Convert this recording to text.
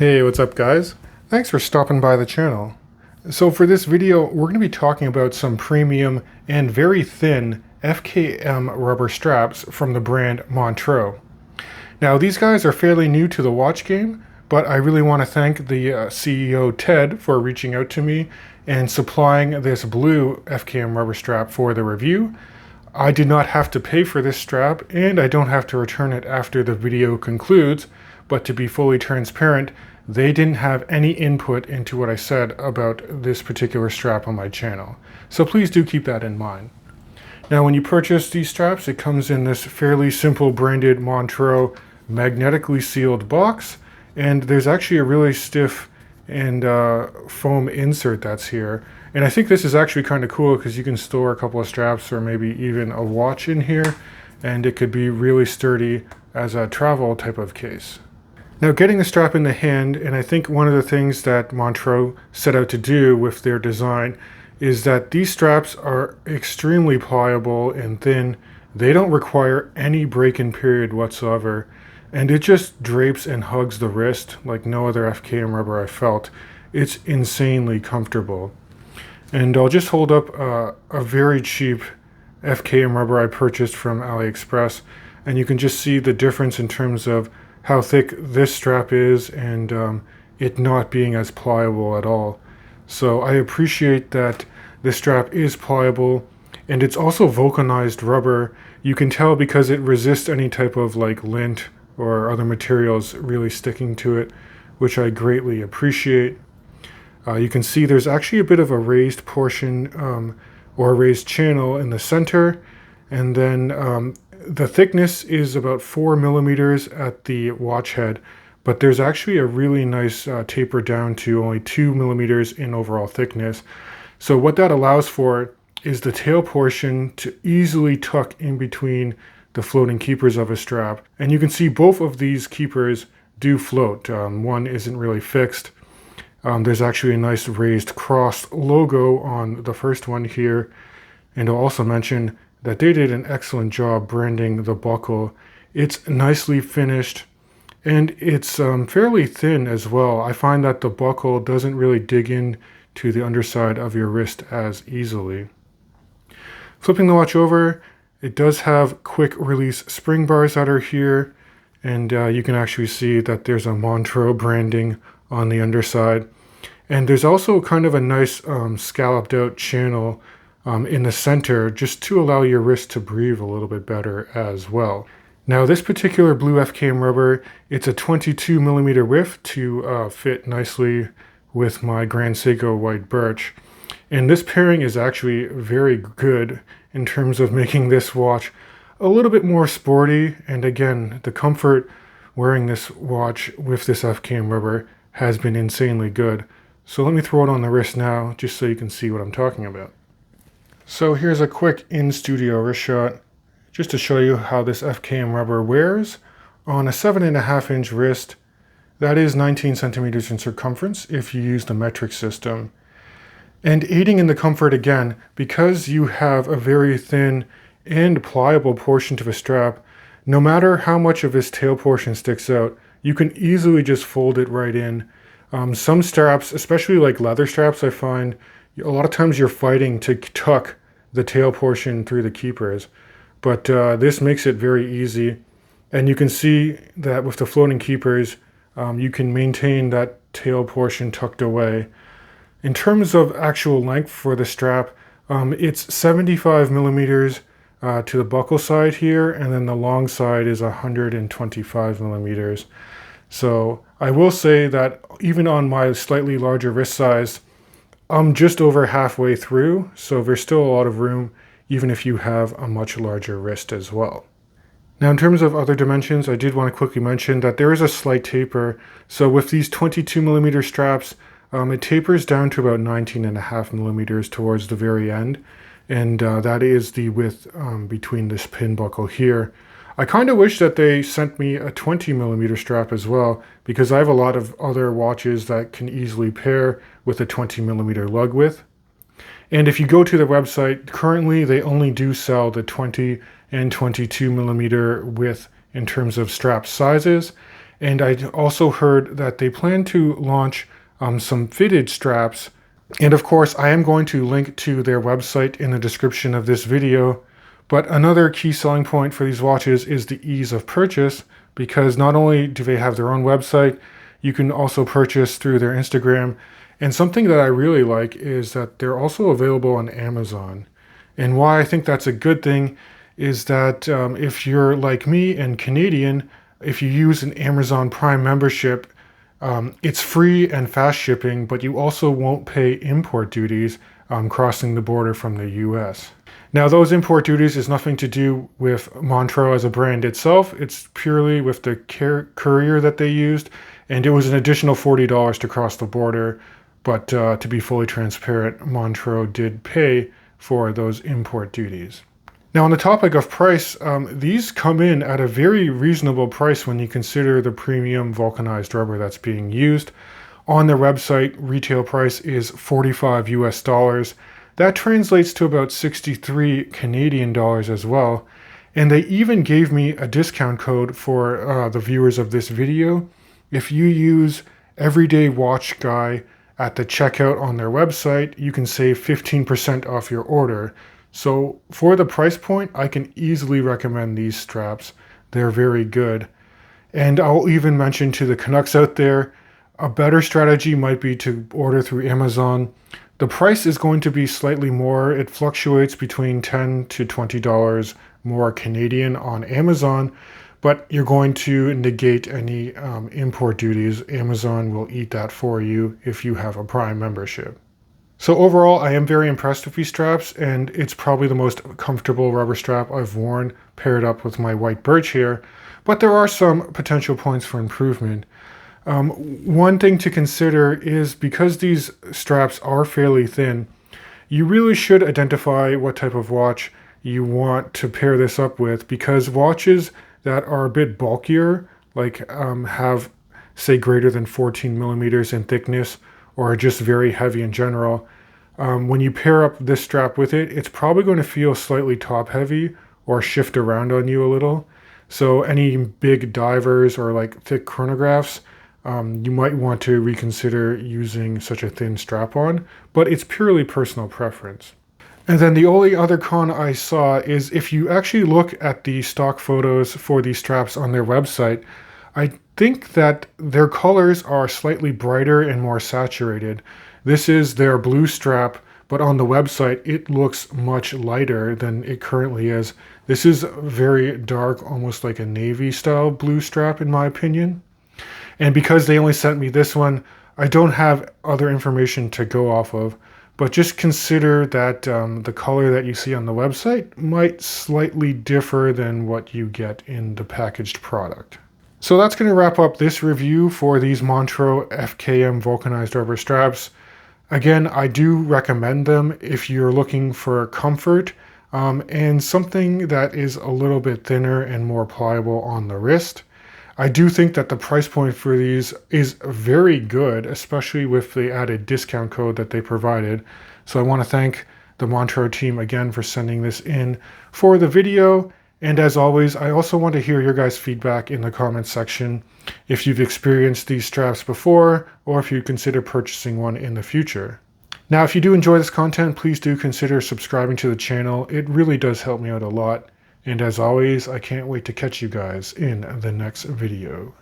Hey, what's up guys? Thanks for stopping by the channel. So for this video, we're going to be talking about some premium and very thin FKM rubber straps from the brand MONTREUX. Now these guys are fairly new to the watch game, but I really want to thank the CEO Ted for reaching out to me and supplying this blue FKM rubber strap for the review. I did not have to pay for this strap and I don't have to return it after the video concludes, but to be fully transparent, they didn't have any input into what I said about this particular strap on my channel. So please do keep that in mind. Now when you purchase these straps, it comes in this fairly simple branded MONTREUX magnetically sealed box, and there's actually a really stiff and foam insert that's here. And I think this is actually kind of cool because you can store a couple of straps or maybe even a watch in here, and it could be really sturdy as a travel type of case. Now getting the strap in the hand, and I think one of the things that MONTREUX set out to do with their design is that these straps are extremely pliable and thin. They don't require any break-in period whatsoever, and it just drapes and hugs the wrist like no other FKM rubber I've felt. It's insanely comfortable. And I'll just hold up a very cheap FKM rubber I purchased from AliExpress, and you can just see the difference in terms of how thick this strap is and it not being as pliable at all. So I appreciate that this strap is pliable, and it's also vulcanized rubber. You can tell because it resists any type of like lint or other materials really sticking to it, which I greatly appreciate. You can see there's actually a bit of a raised portion or a raised channel in the center, and then the thickness is about 4 millimeters at the watch head, but there's actually a really nice taper down to only 2 millimeters in overall thickness. So what that allows for is the tail portion to easily tuck in between the floating keepers of a strap. And you can see both of these keepers do float. One isn't really fixed. There's actually a nice raised cross logo on the first one here. And I'll also mention that they did an excellent job branding the buckle. It's nicely finished, and it's fairly thin as well. I find that the buckle doesn't really dig in to the underside of your wrist as easily. Flipping the watch over, it does have quick release spring bars that are here, and you can actually see that there's a MONTREUX branding on the underside. And there's also kind of a nice scalloped out channel in the center, just to allow your wrist to breathe a little bit better as well. Now this particular blue FKM rubber, it's a 22 millimeter width to fit nicely with my Grand Seiko white birch. And this pairing is actually very good in terms of making this watch a little bit more sporty. And again, the comfort wearing this watch with this FKM rubber has been insanely good. So let me throw it on the wrist now, just so you can see what I'm talking about. So here's a quick in-studio wrist shot, just to show you how this FKM rubber wears on a 7.5 inch wrist. That is 19 centimeters in circumference if you use the metric system. And aiding in the comfort again, because you have a very thin and pliable portion to the strap, no matter how much of this tail portion sticks out, you can easily just fold it right in. Some straps, especially like leather straps, I find a lot of times you're fighting to tuck the tail portion through the keepers, but this makes it very easy. And you can see that with the floating keepers, you can maintain that tail portion tucked away. In terms of actual length for the strap, it's 75 millimeters to the buckle side here, and then the long side is 125 millimeters. So I will say that even on my slightly larger wrist size, I'm just over halfway through, so there's still a lot of room, even if you have a much larger wrist as well. Now in terms of other dimensions, I did want to quickly mention that there is a slight taper. So with these 22 millimeter straps, it tapers down to about 19.5 millimeters towards the very end. And that is the width between this pin buckle here. I kind of wish that they sent me a 20 millimeter strap as well, because I have a lot of other watches that can easily pair with a 20 millimeter lug width. And if you go to the website, currently they only do sell the 20 and 22 millimeter width in terms of strap sizes. And I also heard that they plan to launch some fitted straps. And of course, I am going to link to their website in the description of this video. But another key selling point for these watches is the ease of purchase, because not only do they have their own website, you can also purchase through their Instagram. And something that I really like is that they're also available on Amazon. And why I think that's a good thing is that if you're like me and Canadian, if you use an Amazon Prime membership, it's free and fast shipping, but you also won't pay import duties crossing the border from the US. Now, those import duties is nothing to do with Montreux as a brand itself. It's purely with the courier that they used, and it was an additional $40 to cross the border. But to be fully transparent, Montreux did pay for those import duties. Now, on the topic of price, these come in at a very reasonable price when you consider the premium vulcanized rubber that's being used. On their website, retail price is 45 US dollars. That translates to about 63 Canadian dollars as well. And they even gave me a discount code for the viewers of this video. If you use Everyday Watch Guy at the checkout on their website, you can save 15% off your order. So for the price point, I can easily recommend these straps. They're very good. And I'll even mention to the Canucks out there, a better strategy might be to order through Amazon. The price is going to be slightly more. It fluctuates between $10 to $20 more Canadian on Amazon, but you're going to negate any import duties. Amazon will eat that for you if you have a Prime membership. So overall, I am very impressed with these straps, and it's probably the most comfortable rubber strap I've worn paired up with my white birch here, but there are some potential points for improvement. One thing to consider is because these straps are fairly thin, you really should identify what type of watch you want to pair this up with, because watches that are a bit bulkier, like have, say, greater than 14 millimeters in thickness, or are just very heavy in general, when you pair up this strap with it, it's probably going to feel slightly top heavy or shift around on you a little. So any big divers or like thick chronographs, you might want to reconsider using such a thin strap on, but it's purely personal preference. And then the only other con I saw is if you actually look at the stock photos for these straps on their website, I think that their colors are slightly brighter and more saturated. This is their blue strap, but on the website it looks much lighter than it currently is. This is very dark, almost like a navy style blue strap in my opinion. And because they only sent me this one, I don't have other information to go off of. But just consider that the color that you see on the website might slightly differ than what you get in the packaged product. So that's going to wrap up this review for these Montreux FKM vulcanized rubber straps. Again, I do recommend them if you're looking for comfort and something that is a little bit thinner and more pliable on the wrist. I do think that the price point for these is very good, especially with the added discount code that they provided. So I want to thank the Montreux team again for sending this in for the video. And as always, I also want to hear your guys' feedback in the comments section if you've experienced these straps before or if you consider purchasing one in the future. Now, if you do enjoy this content, please do consider subscribing to the channel. It really does help me out a lot. And as always, I can't wait to catch you guys in the next video.